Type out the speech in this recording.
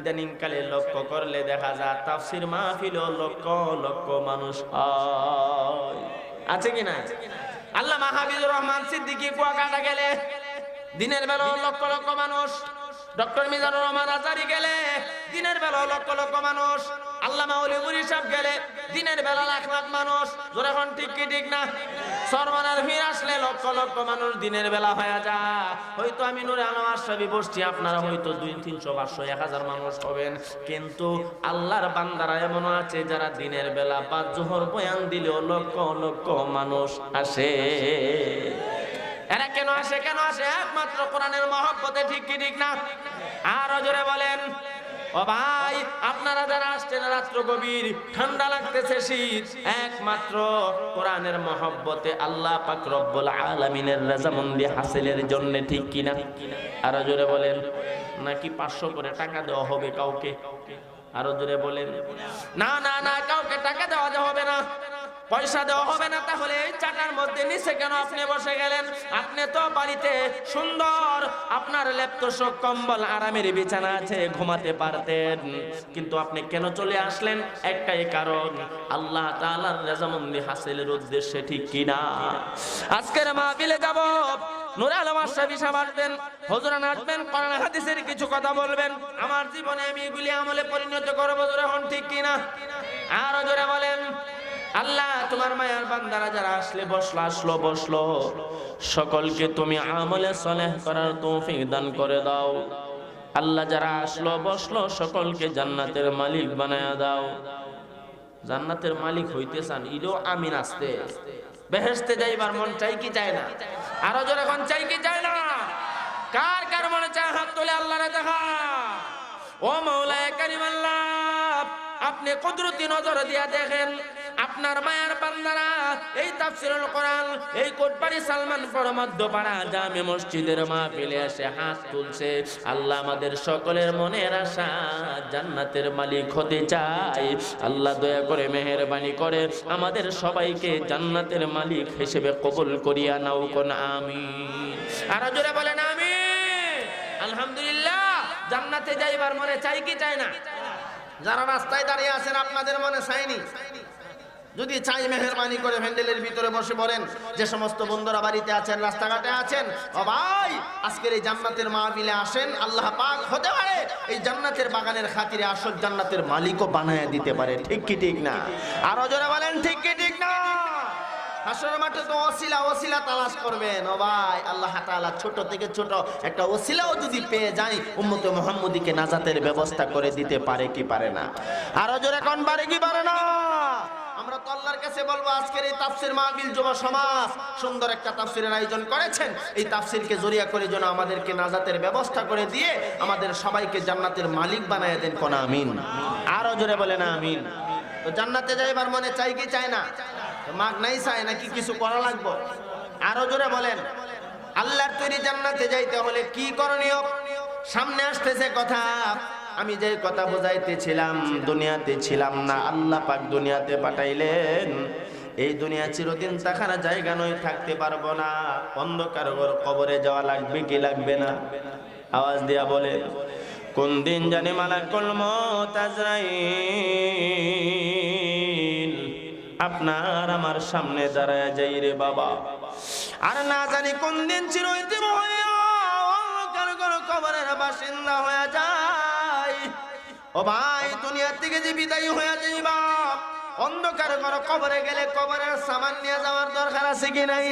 ইদানিং কালে লক্ষ্য করলে দেখা যায় তাফসির মাহফিল লক্ষ লক্ষ মানুষ হয়, আছে কি না? আল্লামা হাফিজুর রহমান সেদ্দিকী কুয়াকাটা গেলে দিনের বেলা লক্ষ লক্ষ মানুষ, D.mizanur রহমান azhari গেলে দিনের বেলা লক্ষ লক্ষ মানুষ, আল্লামা ওলিপুরি সাহেব গেলে দিনের বেলা লাখ লাখ মানুষ। জোরে এখন ঠিক কি ঠিক না? সরমানার ভিড় আসলে লক্ষ লক্ষ মানুষ দিনের বেলা হয়ে যায়। হয়তো আমি নূরে আলম আশরাফি বসছি, আপনারা হয়তো 200, 300, 500, 1000 মানুষ হবেন, কিন্তু আল্লাহর বান্দারা এমন আছে যারা দিনের বেলা বা জোহর বয়ান দিলেও লক্ষ লক্ষ মানুষ আসে। এরা কেন আসে? কেন আসে? একমাত্র কোরআনের মহব্বতে, ঠিক কি ঠিক না? আরো জোরে বলেন। ও ভাই, আপনারা যারা আসছেন রাত্র গভীর, ঠান্ডা লাগতেছে, শীত, একমাত্র কোরআনের মহব্বতে, আল্লাহ পাক রব্বুল আলামিনের রাজামন্দি হাসিলের জন্য, ঠিক কিনা? আরো জোরে বলেন। নাকি 500 করে টাকা দেওয়া হবে কাউকে? আরো জোরে বলেন। না না না, কাউকে টাকা দেওয়া হবে না, পয়সা দেওয়া হবে না। তাহলে এই চাটার মধ্যে নিচে কেন আপনি বসে গেলেন? আপনি তো বাড়িতে সুন্দর আপনার লেপতোষক কম্বল আরামের বিছানা আছে, ঘুমাতে পারতেন, কিন্তু আপনি কেন চলে আসলেন? একটাই কারণ, আল্লাহ তাআলার রাজামন্দি হাসিলের উদ্দেশ্যে, ঠিক কিনা? আজকের মাহফিলে যাব, নূরে আলম আশরাফি সাহেব আসবেন, হুজুরান আসবেন, কোরআন হাদিসের কিছু কথা বলবেন। আমার জীবনে আমি এগুলি আমলে পরিণত করব, জোরে হন, ঠিক কিনা? আরো জোরে বলেন। আল্লাহ তোমার মায়ার বান্দারা যারা বসলো, সকলকে তুমি আমলে সালেহ করার তৌফিক দান করে দাও। আল্লাহ যারা বসলো সকলকে জান্নাতের মালিক বানায়া দাও। জান্নাতের মালিক হইতে চান, ইলো আমিন আসতে। বেহেশতে যাইবার মন চাই কি চায় না? আরো জোরে কোন চাই কি চায় না? কার কার মনে চায় হাত তুলে আল্লাহরে দেখা। ও মাওলায়ে কারীম আল্লাহ, আপনি কুদরতি নজর দিয়া দেখেন, আপনার মায়ার বান্দারা এই তাফসীরুল কোরআন, এই কোটবাড়ি সালমানপুর মধ্যপাড়া জামে মসজিদের মাহফিলে এসে হাত তুলছে। আল্লাহ আমাদের সকলের মনের আশা জান্নাতের মালিক হতে চাই। আল্লাহ দয়া করে মেহেরবানি করে আমাদের সবাইকে জান্নাতের মালিক হিসেবে কবুল করিয়া নাও, কোন আমিন। আর জোরে বলেন আমিন। আলহামদুলিল্লাহ। জান্নাতে যাইবার মনে চাই কি চায় না? যারা রাস্তায় দাঁড়িয়ে আছেন, আপনাদের মনে চাইনি? যদি চাই, মেহেরবানি করে ভ্যান্ডেলের ভিতরে বসে বলেন। যে সমস্ত বন্ধুরা বাড়িতে আছেন, রাস্তাঘাটে আছেন, ও ভাই, আজকের এই জান্নাতের মাহফিলে আসেন। আল্লাহ পাক হতে পারে এই জান্নাতের বাগানের খাতিরে আসল জান্নাতের মালিকও বানায় দিতে পারে, ঠিক কি ঠিক না? আরো জোরে বলেন, ঠিক কি ঠিক না? হাসরের মাঠে তো ওসিলা তালাশ করবেন। ও ভাই, আল্লাহ তাআলা ছোট থেকে ছোট একটা ওসিলাও যদি পেয়ে যায়, উম্মতে মুহাম্মদীকে নাজাতের ব্যবস্থা করে দিতে পারে কি পারে না? আরো জোরে কোন পারে কি পারে না? আমরা তো আল্লাহর কাছে বলবো, আজকের এই তাফসীর মাহফিল যুব সমাজ সুন্দর একটা তাফসীরের আয়োজন করেছেন। এই তাফসীরকে জরিয়া করে যেন আমাদেরকে নাজাতের ব্যবস্থা করে দিয়ে আমাদের সবাইকে জান্নাতের মালিক বানায় দেন, কোন আমিন। আরো জোরে বলেন আমিন। তো জান্নাতে যাইবার মনে চাই কি চায় না? মাগ নাই চায় নাকি কিছু করা লাগবে? আরো জোরে বলেন। আল্লাহর তৈরি জান্নাতে যাইতে হলে কি করণীয়? সামনে আসতেছে কথা। আমি যে কথা বোঝাইতেছিলাম, দুনিয়াতে ছিলাম না, আল্লাহ পাক দুনিয়াতে পাঠাইলেন। এই দুনিয়া চিরদিন থাকার জায়গা নয়, থাকতে পারবো না। অন্ধকার ঘর, কবরে যাওয়া লাগবে কি লাগবে না? আওয়াজ দিয়া বলে। কোন দিন জানি মালাকুল মউত আজরাইল আপনার আমার সামনে দাঁড়ায় যাই রে বাবা। আর না জানি কোন দিন চিরদিন কবরের বাসিন্দা হয়ে যায়। ও ভাই, দুনিয়া থেকে যে বিদায় হয়ে যাইবা, অন্ধকার ঘর কবরে গেলে কবরের সামান নিয়ে যাওয়ার দরকার আছে কি নাই?